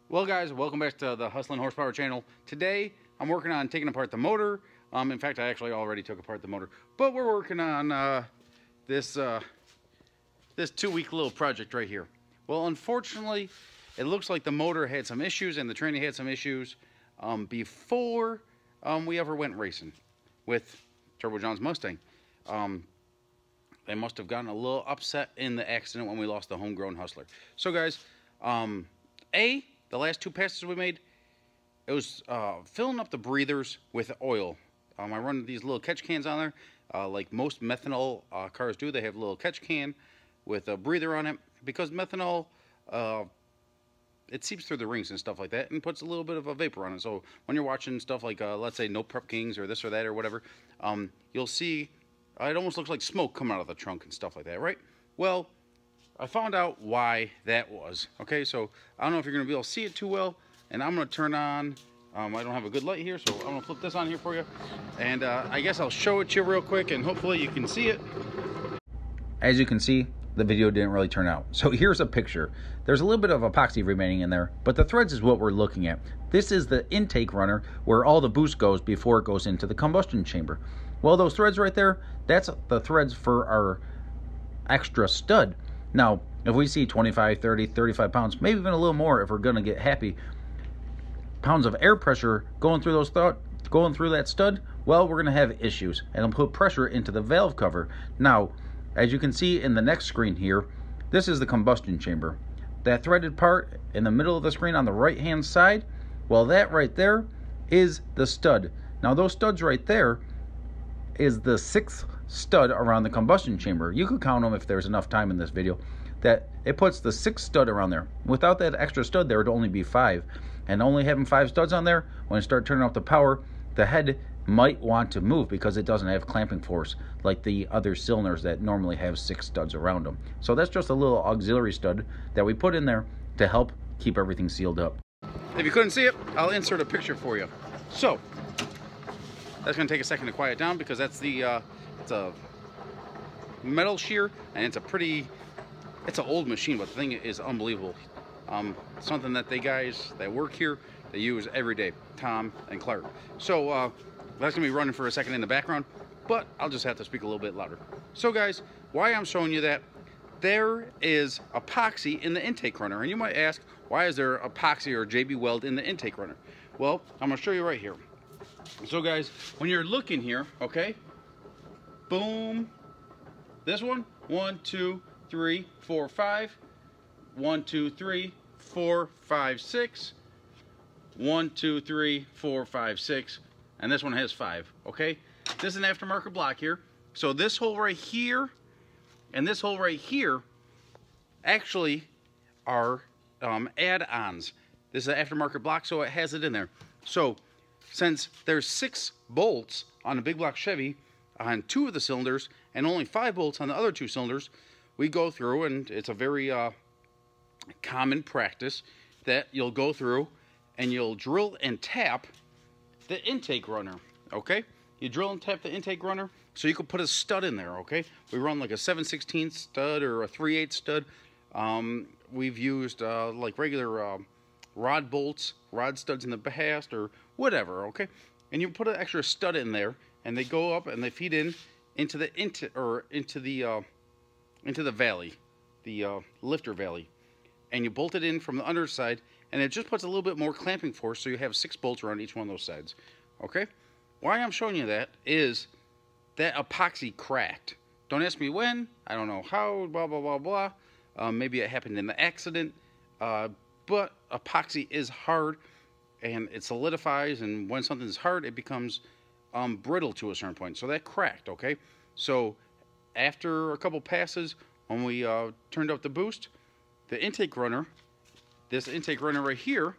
Well guys, welcome back to the Hustlin' Horsepower channel. Today I'm working on taking apart the motor. In fact, I actually already took apart the motor, but we're working on this 2-week little project right here. Well, unfortunately, it looks like the motor had some issues and the tranny had some issues before we ever went racing with Turbo John's Mustang. They must have gotten a little upset in the accident when we lost the homegrown Hustler. So guys, the last 2 passes we made, it was filling up the breathers with oil. I run these little catch cans on there, like most methanol cars do. They have a little catch can with a breather on it, because methanol, it seeps through the rings and stuff like that and puts a little bit of a vapor on it. So when you're watching stuff like, let's say, No Prep Kings or this or that or whatever, you'll see it almost looks like smoke coming out of the trunk and stuff like that, right? Well, I found out why that was. Okay, so I don't know if you're going to be able to see it too well, and I'm going to turn on, I don't have a good light here, so I'm going to flip this on here for you, and I guess I'll show it to you real quick, and hopefully you can see it. As you can see, the video didn't really turn out. So here's a picture. There's a little bit of epoxy remaining in there, but the threads is what we're looking at. This is the intake runner where all the boost goes before it goes into the combustion chamber. Well, those threads right there, that's the threads for our extra stud. Now, if we see 25, 30, 35 pounds, maybe even a little more if we're going to get happy, pounds of air pressure going through that stud, well, we're going to have issues, and it'll put pressure into the valve cover. Now, as you can see in the next screen here, this is the combustion chamber. That threaded part in the middle of the screen on the right-hand side, well, that right there is the stud. Now, those studs right there is the 6th stud around the combustion chamber. You could count them if there's enough time in this video. That it puts the 6th stud around there. Without that extra stud, there would only be 5. And only having 5 studs on there, when you start turning off the power, the head might want to move because it doesn't have clamping force like the other cylinders that normally have 6 studs around them. So that's just a little auxiliary stud that we put in there to help keep everything sealed up. If you couldn't see it, I'll insert a picture for you. So that's going to take a second to quiet down, because that's the it's a metal shear, and it's an old machine, but the thing is unbelievable. Something that the guys that work here, they use every day, Tom and Clark. So that's gonna be running for a second in the background, but I'll just have to speak a little bit louder. So guys, why I'm showing you that, there is epoxy in the intake runner, and you might ask, why is there epoxy or JB Weld in the intake runner? Well, I'm gonna show you right here. So guys, when you're looking here, okay, boom, this one, 1, 2, 3, 4, 5, 1, 2, 3, 4, 5, 6, 1, 2, 3, 4, 5, 6, and this one has 5, okay? This is an aftermarket block here. So this hole right here and this hole right here actually are add-ons. This is an aftermarket block, so it has it in there. So since there's 6 bolts on a big block Chevy on 2 of the cylinders and only 5 bolts on the other 2 cylinders, we go through, and it's a very common practice that you'll go through and you'll drill and tap the intake runner, okay? You drill and tap the intake runner so you can put a stud in there, okay? We run like a 7/16 stud or a 3/8 stud. We've used like regular rod studs in the past or whatever, okay? And you put an extra stud in there, and they go up and they feed into the valley, the lifter valley, and you bolt it in from the underside, and it just puts a little bit more clamping force, so you have 6 bolts around each one of those sides, okay? Why I'm showing you that is that epoxy cracked. Don't ask me when, I don't know how, blah, blah, blah, blah. Maybe it happened in the accident, but epoxy is hard, and it solidifies, and when something's hard, it becomes brittle to a certain point. So that cracked, okay? So after a couple passes, when we turned up the boost, the intake runner, this intake runner right here,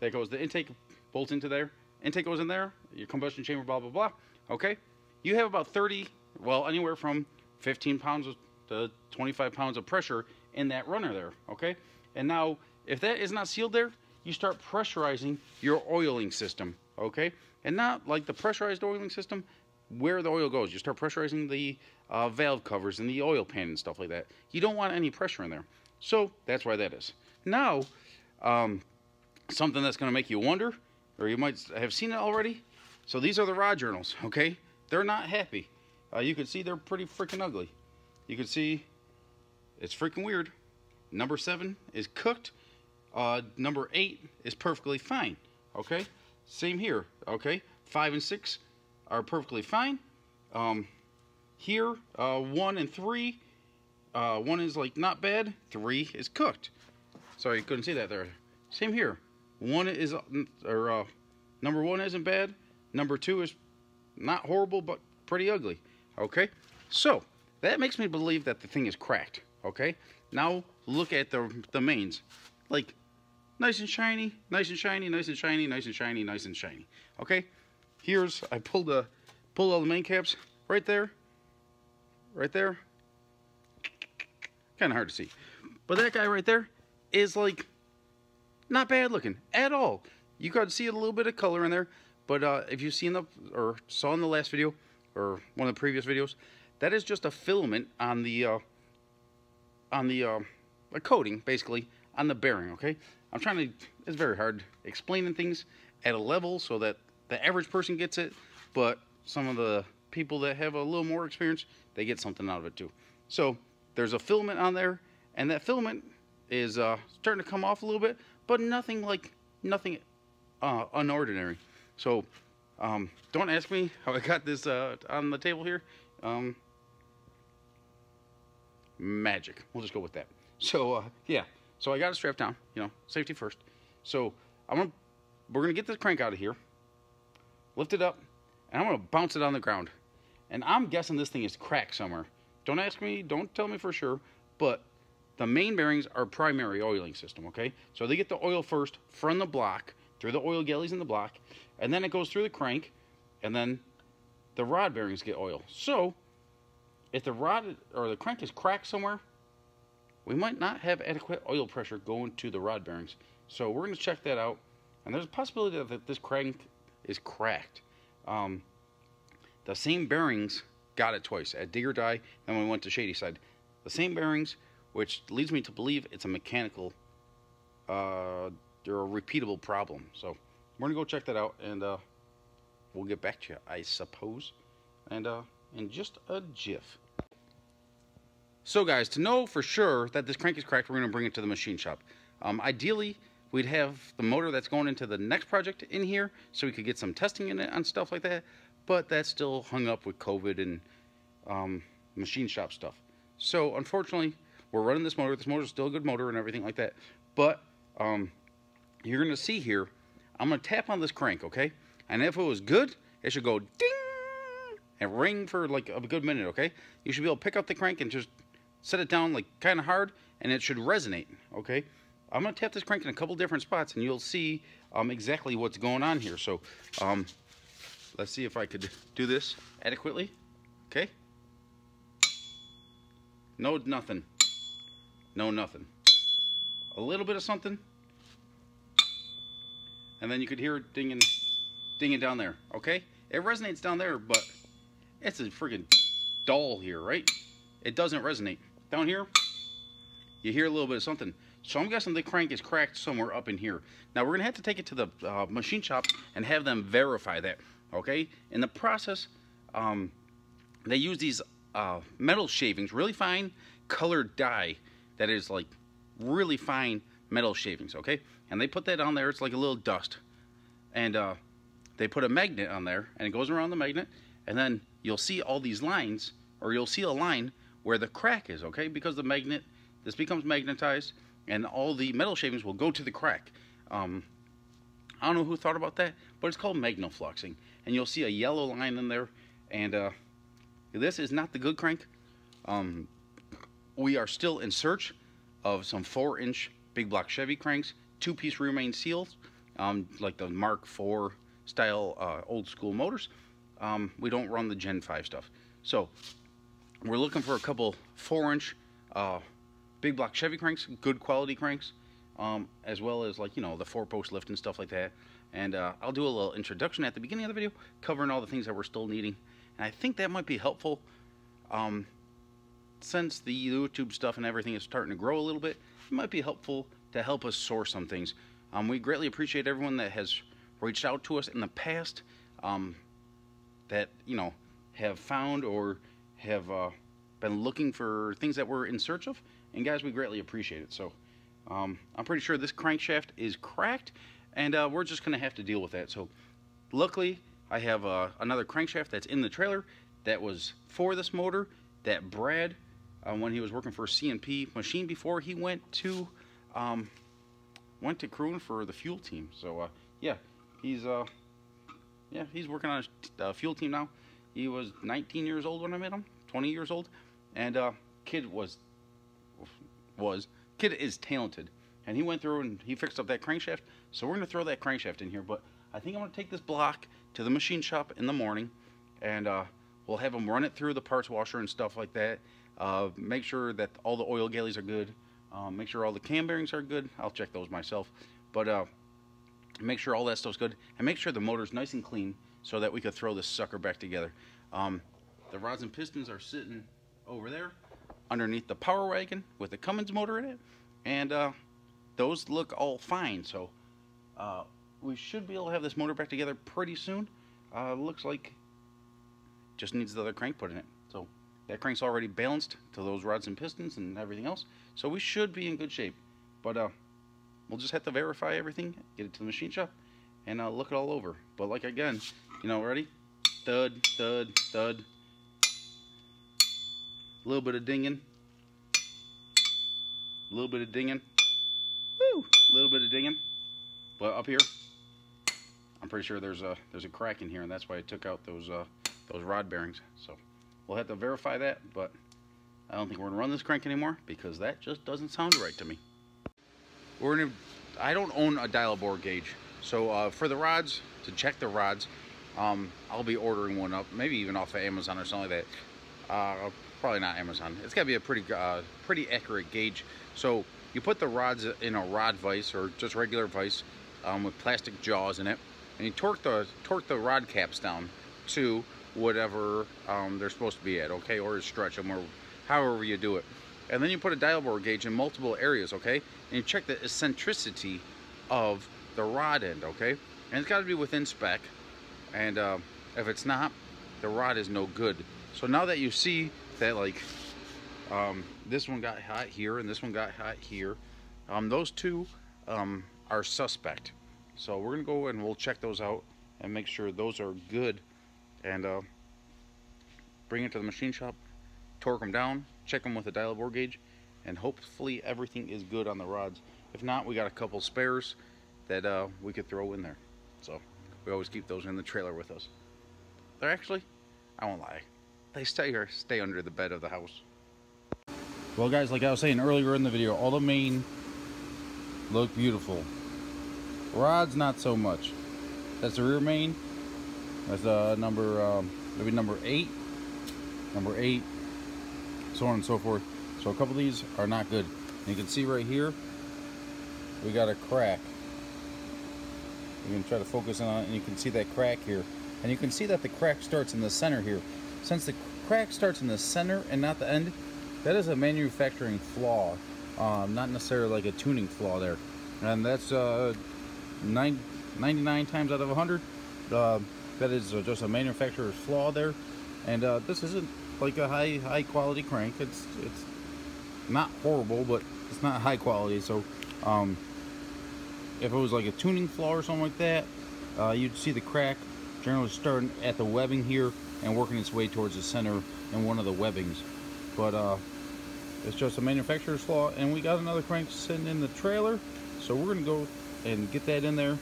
that goes, the intake bolts into there, intake goes in there, your combustion chamber, blah, blah, blah, okay? You have about 30, well, anywhere from 15 pounds to 25 pounds of pressure in that runner there, okay? And now, if that is not sealed there, you start pressurizing your oiling system, okay? And not like the pressurized oiling system where the oil goes. You start pressurizing the valve covers and the oil pan and stuff like that. You don't want any pressure in there. So that's why that is. Now, something that's going to make you wonder, or you might have seen it already. So these are the rod journals, okay? They're not happy. You can see they're pretty freaking ugly. You can see it's freaking weird. Number 7 is cooked. Number 8 is perfectly fine, okay? Same here, okay? 5 and 6 are perfectly fine. Here, 1 and 3, 1 is like not bad, 3 is cooked. Sorry, you couldn't see that there. Same here. 1 is, number 1 isn't bad. Number 2 is not horrible, but pretty ugly. Okay, so that makes me believe that the thing is cracked. Okay, now look at the mains, like nice and shiny, nice and shiny, nice and shiny, nice and shiny, nice and shiny. Okay, here's I pulled all the main caps right there, right there. Kind of hard to see, but that guy right there is like not bad looking at all. You got to see a little bit of color in there, but if you've seen or saw in the last video or one of the previous videos, that is just a filament on the a coating basically on the bearing. Okay, I'm trying to, it's very hard explaining things at a level so that the average person gets it, but some of the people that have a little more experience, they get something out of it too. So there's a filament on there, and that filament is starting to come off a little bit, but nothing unordinary. So don't ask me how I got this on the table here. Magic. We'll just go with that. So yeah, so I got it strapped down, you know, safety first. So we're gonna get this crank out of here, lift it up, and I'm gonna bounce it on the ground. And I'm guessing this thing is cracked somewhere. Don't ask me, don't tell me for sure, but the main bearings are primary oiling system, okay? So they get the oil first from the block, through the oil galleys in the block, and then it goes through the crank, and then the rod bearings get oil. So if the rod or the crank is cracked somewhere, we might not have adequate oil pressure going to the rod bearings. So we're going to check that out, and there's a possibility that this crank is cracked. The same bearings got it twice, at Dig or Die, and when we went to Shady Side. The same bearings, which leads me to believe it's a mechanical or a repeatable problem. So we're going to go check that out, and we'll get back to you, I suppose, and in just a jiff. So guys, to know for sure that this crank is cracked, we're going to bring it to the machine shop. Ideally, we'd have the motor that's going into the next project in here, so we could get some testing in it on stuff like that, but that's still hung up with COVID and machine shop stuff. So unfortunately, we're running this motor. This motor's still a good motor and everything like that, but you're going to see here, I'm going to tap on this crank, okay? And if it was good, it should go ding and ring for like a good minute, okay? You should be able to pick up the crank and just set it down like kind of hard, and it should resonate, okay? I'm going to tap this crank in a couple different spots, and you'll see exactly what's going on here. So let's see if I could do this adequately, okay? No, nothing. No, nothing. A little bit of something, and then you could hear it dinging down there, okay? It resonates down there, but it's a friggin' dull here, right? It doesn't resonate. Down here, you hear a little bit of something. So I'm guessing the crank is cracked somewhere up in here. Now we're gonna have to take it to the machine shop and have them verify that, okay? In the process, they use these metal shavings, really fine colored dye that is like really fine metal shavings, okay? And they put that on there. It's like a little dust, and they put a magnet on there, and it goes around the magnet, and then you'll see all these lines, or you'll see a line where the crack is, okay? Because the magnet, this becomes magnetized, and all the metal shavings will go to the crack. I don't know who thought about that, but it's called magnofluxing, and you'll see a yellow line in there. And this is not the good crank. We are still in search of some 4-inch big block Chevy cranks, 2-piece rear main seals, like the Mark IV style old school motors. We don't run the Gen 5 stuff. So we're looking for a couple 4-inch big block Chevy cranks, good quality cranks, as well as, like, you know, the 4-post lift and stuff like that. And I'll do a little introduction at the beginning of the video, covering all the things that we're still needing. And I think that might be helpful, since the YouTube stuff and everything is starting to grow a little bit. It might be helpful to help us source some things. We greatly appreciate everyone that has reached out to us in the past, that, you know, have found or have been looking for things that we're in search of. And guys, we greatly appreciate it. So I'm pretty sure this crankshaft is cracked, and we're just going to have to deal with that. So luckily, I have another crankshaft that's in the trailer that was for this motor that Brad, when he was working for C&P Machine before, he went to crewing for the fuel team. So yeah, he's working on a fuel team now. He was 19 years old when I met him, 20 years old, and kid is talented, and he went through and he fixed up that crankshaft. So we're gonna throw that crankshaft in here, but I think I'm gonna take this block to the machine shop in the morning, and we'll have them run it through the parts washer and stuff like that. Make sure that all the oil galleys are good. Make sure all the cam bearings are good. I'll check those myself, but make sure all that stuff's good, and make sure the motor's nice and clean so that we could throw this sucker back together. The rods and pistons are sitting over there underneath the power wagon with the Cummins motor in it, and those look all fine. So we should be able to have this motor back together pretty soon. Looks like just needs the other crank put in it. So that crank's already balanced to those rods and pistons and everything else, so we should be in good shape. But we'll just have to verify everything, get it to the machine shop, and look it all over. But like, again, you know, ready? Thud, thud, thud. A little bit of dinging. A little bit of dinging. Woo! A little bit of dinging. But up here, I'm pretty sure there's a crack in here, and that's why I took out those rod bearings. So we'll have to verify that, but I don't think we're gonna run this crank anymore because that just doesn't sound right to me. I don't own a dial bore gauge, so for the rods, to check the rods, I'll be ordering one up, maybe even off of Amazon or something like that. Probably not Amazon. It's got to be a pretty accurate gauge. So you put the rods in a rod vise or just regular vise with plastic jaws in it, and you torque the rod caps down to whatever they're supposed to be at, okay, or stretch them, or however you do it. And then you put a dial bore gauge in multiple areas, okay, and you check the eccentricity of the rod end, okay, and it's got to be within spec. And if it's not, the rod is no good. So now that you see that, like, this one got hot here and this one got hot here, those two are suspect. So we're gonna go and we'll check those out and make sure those are good, and bring it to the machine shop, torque them down, check them with a dial bore gauge, and hopefully everything is good on the rods. If not, we got a couple spares that we could throw in there. So we always keep those in the trailer with us. They're actually, I won't lie, they stay under the bed of the house. Well guys, like I was saying earlier in the video, all the main look beautiful. Rods, not so much. That's the rear main. That's maybe number 8, so on and so forth. So a couple of these are not good. And you can see right here, we got a crack. You can try to focus on it, and you can see that crack here. And you can see that the crack starts in the center here. Since the crack starts in the center and not the end, that is a manufacturing flaw, not necessarily like a tuning flaw there. And that's 99 times out of 100, that is just a manufacturer's flaw there. And this isn't like a high quality crank. It's not horrible, but it's not high quality. So if it was like a tuning flaw or something like that, you'd see the crack generally starting at the webbing here and working its way towards the center in one of the webbings. But it's just a manufacturer's flaw, and we got another crank sitting in the trailer, so we're gonna go and get that in there